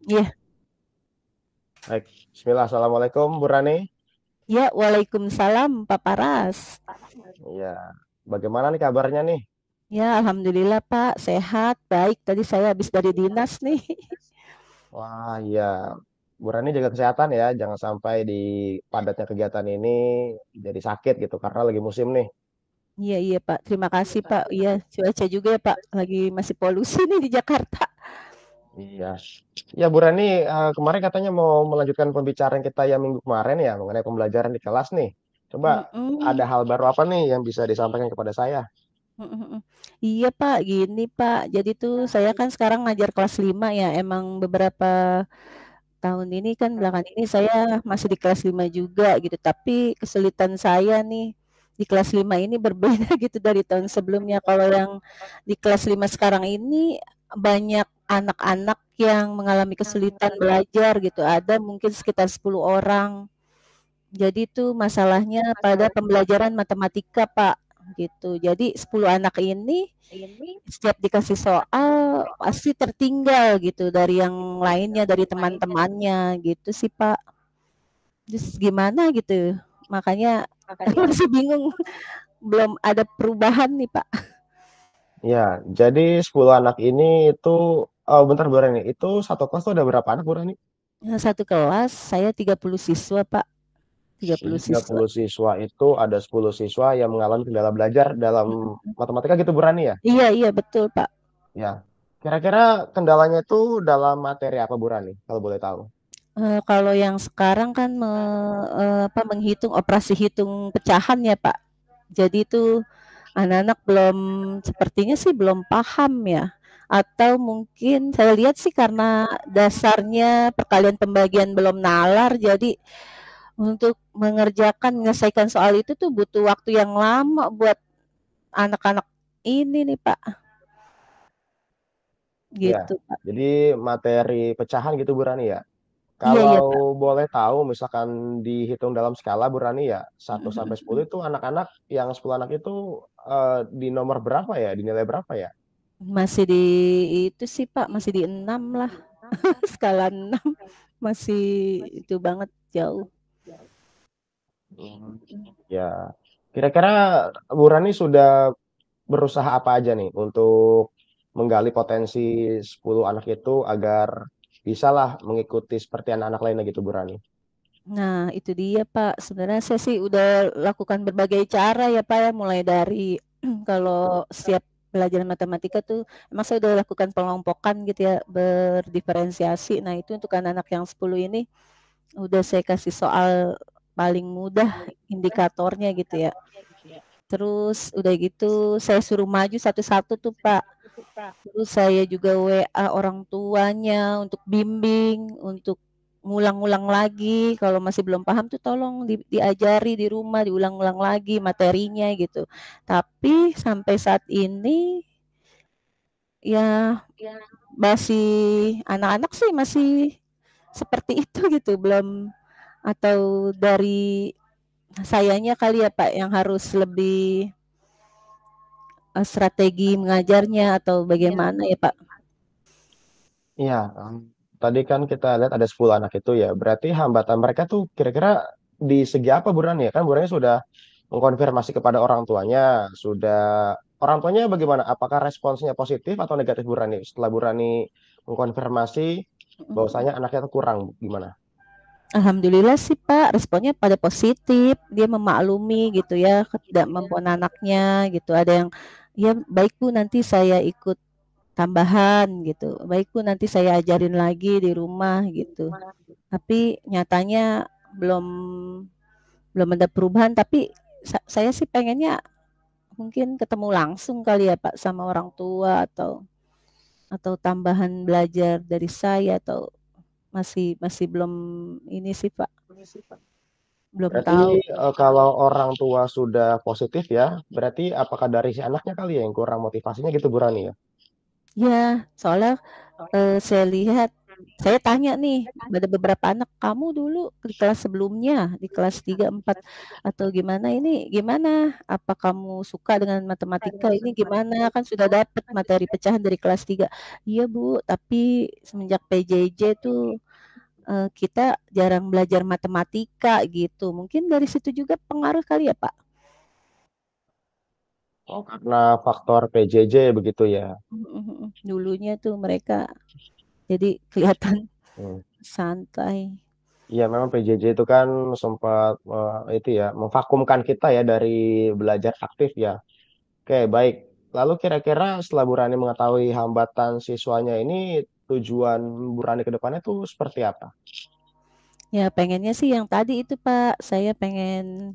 Iya, Baik, Bismillah. Assalamualaikum, Bu Rani. ya, Waalaikumsalam, Pak Paras. Iya, bagaimana nih kabarnya nih? Ya, alhamdulillah Pak, sehat, baik. Tadi saya habis dari dinas nih. Wah, iya. Bu Rani jaga kesehatan ya, jangan sampai di padatnya kegiatan ini jadi sakit gitu, karena lagi musim nih. Iya, iya Pak, terima kasih Pak. Iya, cuaca juga ya Pak, lagi masih polusi nih di Jakarta. Iya. Ya, Bu Rani, kemarin katanya mau melanjutkan pembicaraan kita yang minggu kemarin ya, mengenai pembelajaran di kelas nih. Coba ada Mm-mm, hal baru apa nih yang bisa disampaikan kepada saya? mm-mm. Iya Pak, gini Pak. Jadi tuh saya kan sekarang ngajar kelas 5 ya. Emang beberapa tahun ini kan belakangan ini saya masih di kelas 5 juga gitu. Tapi kesulitan saya nih di kelas 5 ini berbeda gitu dari tahun sebelumnya. Kalau yang di kelas 5 sekarang ini banyak anak-anak yang mengalami kesulitan belajar gitu. Ada mungkin sekitar 10 orang. Jadi itu masalahnya pada pembelajaran matematika, Pak, gitu. Jadi 10 anak ini setiap dikasih soal pasti tertinggal gitu dari yang lainnya, dari teman-temannya gitu sih, Pak. Terus gimana gitu. Makanya masih bingung, belum ada perubahan nih, Pak. Ya, jadi 10 anak ini itu, oh bentar Bu Rani, itu satu kelas tuh ada berapa anak Bu Rani? Yang satu kelas saya 30 siswa, Pak. 30 Jadi siswa. 30 siswa itu ada 10 siswa yang mengalami kendala belajar dalam matematika gitu Bu Rani ya? Iya, iya betul, Pak. Ya. Kira-kira kendalanya itu dalam materi apa Bu Rani, kalau boleh tahu? Kalau yang sekarang kan apa, menghitung operasi hitung pecahan ya, Pak. Jadi itu anak-anak belum sepertinya sih belum paham ya. Atau mungkin saya lihat sih karena dasarnya perkalian pembagian belum nalar, jadi untuk menyelesaikan soal itu tuh butuh waktu yang lama buat anak-anak ini nih, Pak, Ya. gitu, Pak. Jadi materi pecahan gitu Bu Rani ya? Iya, iya, Kalau Pak. boleh tahu, misalkan dihitung dalam skala Bu Rani ya, Mhm, 1 sampai mhm, 10 mhm. itu anak-anak yang 10 anak itu di nomor berapa ya? Di nilai berapa ya? Masih di itu sih, Pak, masih di 6 lah, skala 6 masih itu banget jauh. Hmm. Ya, kira-kira Bu Rani sudah berusaha apa aja nih untuk menggali potensi 10 anak itu agar bisalah mengikuti seperti anak-anak lainnya gitu Bu Rani? Nah, itu dia, Pak. Sebenarnya saya sih udah lakukan berbagai cara ya, Pak, ya, mulai dari kalau setiap pelajaran matematika tuh emang saya udah lakukan pengelompokan gitu ya, berdiferensiasi. Nah, itu untuk anak-anak yang 10 ini udah saya kasih soal paling mudah indikatornya gitu ya. Terus udah gitu saya suruh maju satu-satu tuh, Pak. Terus saya juga WA orang tuanya untuk bimbing, untuk ngulang-ngulang lagi kalau masih belum paham tuh tolong diajari di rumah, diulang-ulang lagi materinya gitu. Tapi sampai saat ini ya masih anak-anak sih masih seperti itu gitu, belum atau dari sayanya kali ya Pak yang harus lebih strategi mengajarnya atau bagaimana ya Pak? Iya, tadi kan kita lihat ada 10 anak itu ya, berarti hambatan mereka tuh kira-kira di segi apa Bu Rani ya? Kan Bu Rani sudah mengkonfirmasi kepada orang tuanya, sudah orang tuanya bagaimana? Apakah responsnya positif atau negatif Bu Rani? Setelah Bu Rani mengkonfirmasi bahwasanya anaknya tuh kurang, gimana? Alhamdulillah sih Pak, responnya pada positif. Dia memaklumi gitu ya, ketidakmampuan anaknya gitu. Ada yang, ya baik Bu nanti saya ikut tambahan gitu. Baik Bu nanti saya ajarin lagi di rumah gitu. Tapi nyatanya belum belum ada perubahan. Tapi saya sih pengennya mungkin ketemu langsung kali ya Pak sama orang tua atau tambahan belajar dari saya atau masih masih belum ini sih Pak, belum Berarti tahu. kalau orang tua sudah positif ya, berarti apakah dari si anaknya kali ya yang kurang motivasinya gitu Bu Rani ya? Ya, soalnya saya lihat. saya tanya nih, ada beberapa anak, "Kamu dulu di kelas sebelumnya, di kelas 3 4 atau gimana ini gimana? Apa kamu suka dengan matematika ini gimana? Kan sudah dapat materi pecahan dari kelas 3." "Iya Bu, tapi semenjak PJJ tuh, kita jarang belajar matematika," gitu. Mungkin dari situ juga pengaruh kali ya, Pak? Oh, karena faktor PJJ begitu ya. Mhm mhm. Dulunya tuh mereka jadi kelihatan Hmm. santai. Iya, memang PJJ itu kan sempat itu ya memvakumkan kita ya dari belajar aktif ya. Oke, baik. Lalu kira-kira setelah Burani mengetahui hambatan siswanya ini, tujuan Burani ke depannya tuh seperti apa? Ya pengennya sih yang tadi itu Pak, saya pengen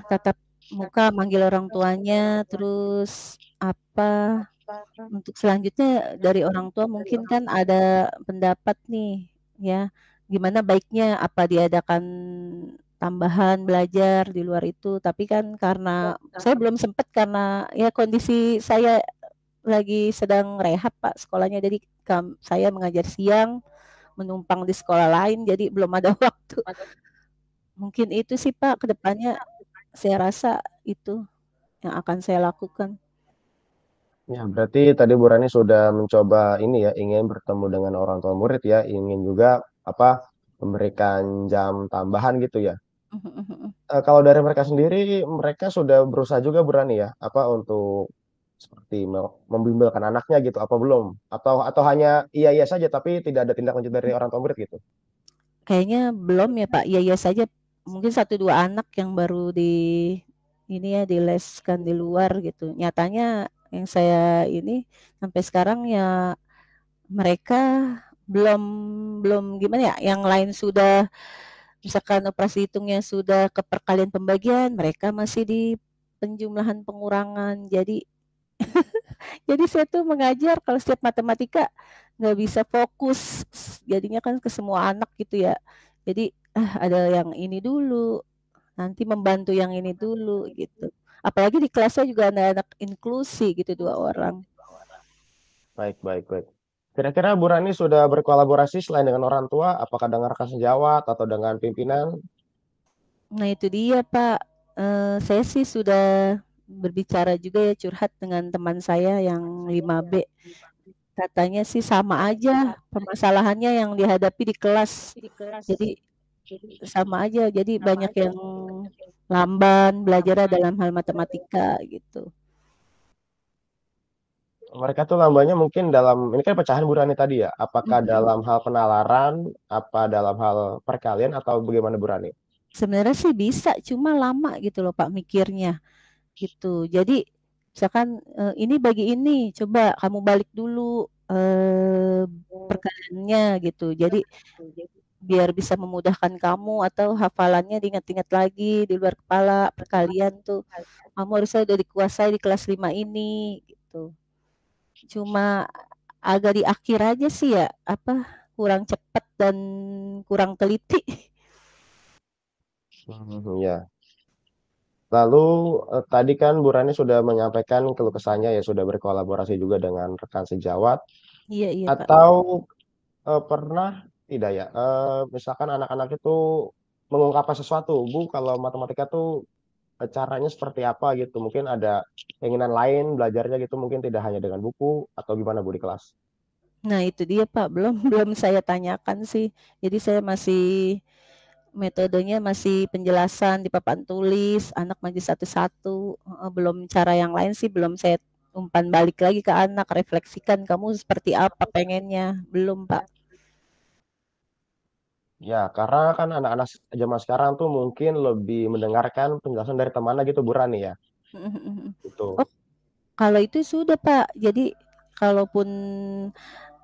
tatap muka manggil orang tuanya, terus apa, untuk selanjutnya dari orang tua mungkin kan ada pendapat nih ya, gimana baiknya apa diadakan tambahan belajar di luar itu, tapi kan karena saya belum sempat karena ya kondisi saya lagi sedang rehab Pak sekolahnya, jadi saya mengajar siang, menumpang di sekolah lain, jadi belum ada waktu. Mungkin itu sih Pak, ke depannya saya rasa itu yang akan saya lakukan. Ya, berarti tadi Burani sudah mencoba ini ya, ingin bertemu dengan orang tua murid ya, ingin juga apa memberikan jam tambahan gitu ya. Mhm mhm. Kalau dari mereka sendiri, mereka sudah berusaha juga Burani ya, apa untuk seperti membimbelkan anaknya gitu, apa belum? Atau hanya iya iya saja, tapi tidak ada tindak lanjut dari orang tua murid gitu. Kayaknya belum ya Pak, iya-iya saja, mungkin satu 2 anak yang baru ini ya, dileskan di luar gitu. Nyatanya yang saya ini, sampai sekarang ya mereka belum belum gimana ya, yang lain sudah misalkan operasi hitungnya sudah ke perkalian pembagian, mereka masih di penjumlahan pengurangan. Jadi saya tuh mengajar kalau setiap matematika nggak bisa fokus, jadinya kan ke semua anak gitu ya. Jadi ada yang ini dulu, nanti membantu yang ini dulu gitu. Apalagi di kelasnya juga ada anak inklusi gitu 2 orang. Baik, baik, baik. Kira-kira Bu Rani sudah berkolaborasi selain dengan orang tua, apakah dengan rekan sejawat atau dengan pimpinan? Nah itu dia Pak, saya sih sudah berbicara juga ya curhat dengan teman saya yang 5B. Katanya sih sama aja permasalahannya yang dihadapi di kelas. Jadi sama aja, jadi banyak yang lamban belajarnya dalam hal matematika gitu. Mereka tuh lambanya mungkin dalam, ini kan pecahan Bu Rani tadi ya, apakah Mhm. dalam hal penalaran, apa dalam hal perkalian, atau bagaimana Bu Rani? Sebenarnya sih bisa, cuma lama gitu loh Pak mikirnya, gitu. Jadi misalkan, ini bagi ini, coba kamu balik dulu, perkaliannya gitu. Jadi biar bisa memudahkan kamu atau hafalannya diingat-ingat lagi di luar kepala, perkalian tuh kamu harusnya udah dikuasai di kelas 5 ini, gitu. Cuma agak di akhir aja sih ya, apa, kurang cepat dan kurang teliti. Ya. Lalu tadi kan Bu Rani sudah menyampaikan keluh kesahnya ya, sudah berkolaborasi juga dengan rekan sejawat, Iya iya, Pak. atau pernah tidak ya, misalkan anak-anak itu mengungkapkan sesuatu, Bu, kalau matematika tuh caranya seperti apa gitu. Mungkin ada keinginan lain belajarnya gitu, mungkin tidak hanya dengan buku atau gimana Bu di kelas. Nah itu dia Pak, belum belum saya tanyakan sih. Jadi saya masih metodenya masih penjelasan di papan tulis, anak maju satu-satu, belum cara yang lain sih belum saya umpan balik lagi ke anak, refleksikan kamu seperti apa pengennya, belum Pak. Ya, karena kan anak-anak zaman sekarang tuh mungkin lebih mendengarkan penjelasan dari temannya gitu Bu Rani ya. Mhm mhm mhm. Gitu. Oh kalau itu sudah Pak, jadi kalaupun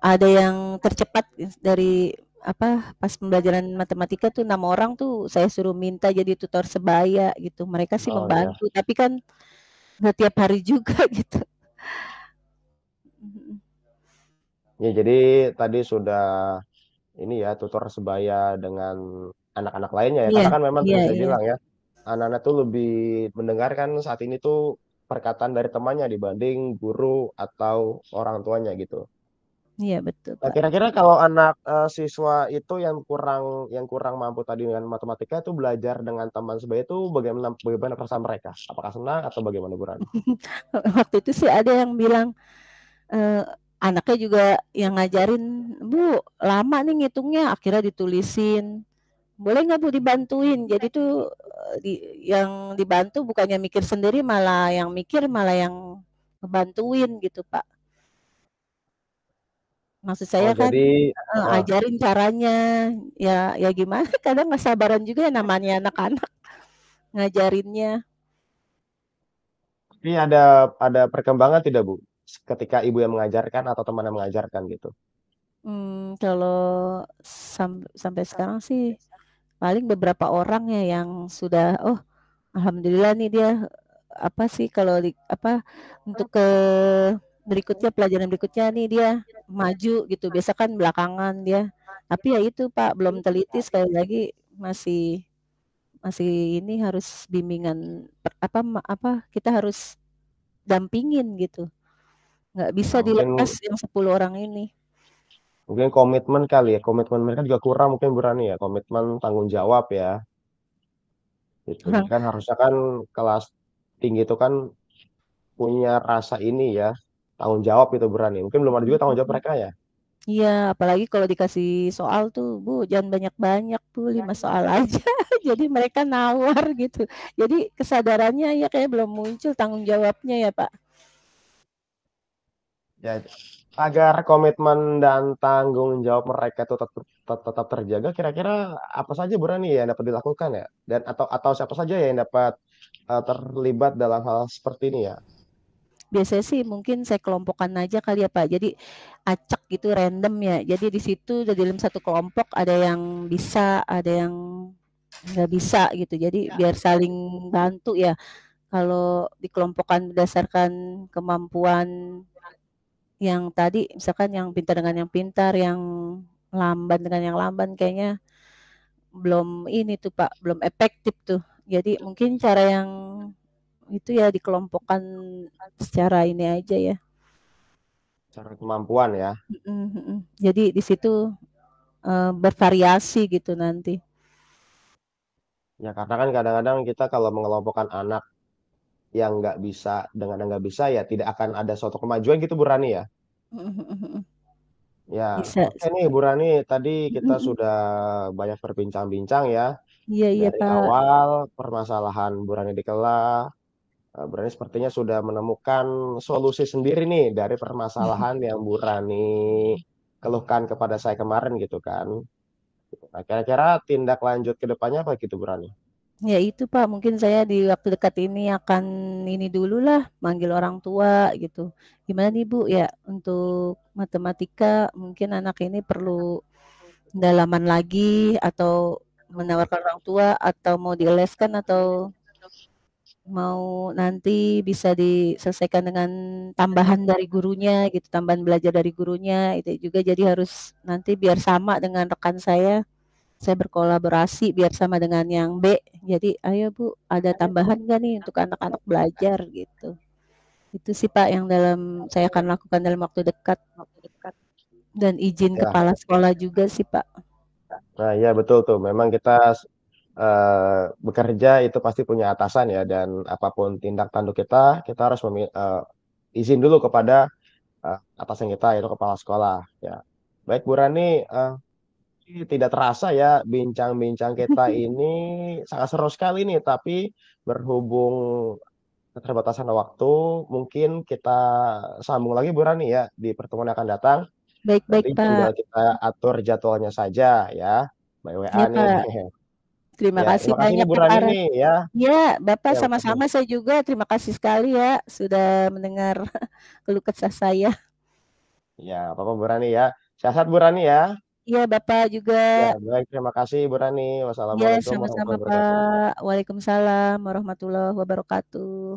ada yang tercepat dari apa pas pembelajaran matematika tuh 6 orang tuh saya suruh minta jadi tutor sebaya gitu. Mereka sih Oh ya. membantu, tapi kan nggak tiap hari juga gitu. Mhm. Ya, jadi tadi sudah ini ya tutor sebaya dengan anak-anak lainnya ya. Iya, Karena kan memang iya, tadi saya iya. bilang ya, anak-anak tuh lebih mendengarkan saat ini tuh perkataan dari temannya dibanding guru atau orang tuanya gitu. Iya betul, Nah, Pak. kira-kira kalau anak siswa itu yang kurang mampu tadi dengan matematika itu belajar dengan teman sebaya itu bagaimana bagaimana perasaan mereka? Apakah senang atau bagaimana Bu Rani? Waktu itu sih ada yang bilang, eee, anaknya juga yang ngajarin, "Bu, lama nih ngitungnya," akhirnya ditulisin, "Boleh nggak Bu dibantuin?" Jadi tuh, di yang dibantu bukannya mikir sendiri, malah yang mikir malah yang ngebantuin gitu, Pak. Maksud Oh saya kan jadi ajarin caranya, ya gimana kadang nggak sabaran juga ya namanya anak-anak ngajarinnya. tapi ada perkembangan tidak Bu? Ketika ibu yang mengajarkan atau teman yang mengajarkan gitu. Kalau sampai sekarang sih paling beberapa orang ya yang sudah, "Oh, alhamdulillah nih dia," apa sih kalau untuk berikutnya pelajaran berikutnya nih dia maju gitu, biasa kan belakangan dia. Tapi ya itu Pak, belum teliti sekali lagi masih masih ini harus bimbingan kita harus dampingin gitu, nggak bisa Ya, dilepas mungkin yang 10 orang ini. mungkin komitmen kali ya, komitmen mereka juga kurang mungkin Bu Rani ya, komitmen tanggung jawab ya. Gitu. Jadi Orang kan harusnya kan kelas tinggi itu kan punya rasa ini ya, tanggung jawab itu berani. Mungkin belum ada juga tanggung jawab mereka ya. iya, apalagi kalau dikasih soal tuh, "Bu, jangan banyak-banyak tuh, 5 soal aja." Jadi mereka nawar gitu. Jadi kesadarannya ya kayak belum muncul tanggung jawabnya ya, Pak. Ya, agar komitmen dan tanggung jawab mereka itu tetap terjaga, kira-kira apa saja berani ya yang dapat dilakukan ya? Dan atau siapa saja ya yang dapat terlibat dalam hal seperti ini ya? Biasanya sih mungkin saya kelompokkan aja kali ya, Pak. Jadi acak gitu random ya. Jadi di situ di dalam satu kelompok ada yang bisa, ada yang nggak bisa gitu. Jadi biar saling bantu ya. Kalau dikelompokkan berdasarkan kemampuan yang tadi, misalkan yang pintar dengan yang pintar, yang lamban dengan yang lamban, kayaknya belum ini tuh Pak, belum efektif tuh. Jadi mungkin cara yang itu ya dikelompokkan secara ini aja ya. Secara kemampuan ya. Mhm mhm. Jadi di situ, bervariasi gitu nanti. Ya karena kan kadang-kadang kita kalau mengelompokkan anak yang nggak bisa dengan yang nggak bisa ya tidak akan ada suatu kemajuan gitu Bu Rani ya. Mhm mhm mhm. Ya, Bisa. oke nih Bu Rani, tadi Mhm kita mhm. sudah banyak berbincang-bincang ya. Iya iya Dari Pak. awal permasalahan Bu Rani di Kela, Bu Rani sepertinya sudah menemukan solusi sendiri nih dari permasalahan yang Bu Rani keluhkan kepada saya kemarin gitu kan. Nah, kira-kira tindak lanjut ke depannya apa gitu Bu Rani? Ya itu Pak, mungkin saya di waktu dekat ini akan ini dululah, manggil orang tua gitu. "Gimana nih Bu ya, untuk matematika mungkin anak ini perlu pendalaman lagi atau menawarkan orang tua atau mau dileskan atau mau nanti bisa diselesaikan dengan tambahan dari gurunya gitu, tambahan belajar dari gurunya." Itu juga jadi harus nanti biar sama dengan rekan saya berkolaborasi biar sama dengan yang B. Jadi, "Ayo Bu, ada tambahan nggak nih untuk anak-anak belajar?" Gitu. Itu sih Pak yang saya akan lakukan dalam waktu dekat dan izin Ya, kepala sekolah juga sih Pak. nah ya betul tuh. Memang kita bekerja itu pasti punya atasan ya dan apapun tindak tanduk kita harus izin dulu kepada atasan kita yaitu kepala sekolah ya. Baik Bu Rani, tidak terasa ya bincang-bincang kita ini sangat seru sekali nih, tapi berhubung keterbatasan waktu, mungkin kita sambung lagi Bu Rani ya di pertemuan yang akan datang. Baik-baik Nanti tinggal Pak. kita atur jadwalnya saja ya, by WA Ya nih. Pak, terima Ya, kasih terima kasih nih banyak Bu ya Rani Pak. nih ya. Ya, Bapak Ya, makasih. sama-sama saya juga terima kasih sekali ya sudah mendengar keluh kesah saya. Ya, apa-apa Bu Rani ya. Sehat Bu Rani ya. Iya, Bapak juga. Ya, baik. Terima kasih Bu Rani. Ya, Wassalamualaikum sama-sama warahmatullahi wabarakatuh. Pak. Waalaikumsalam warahmatullahi wabarakatuh.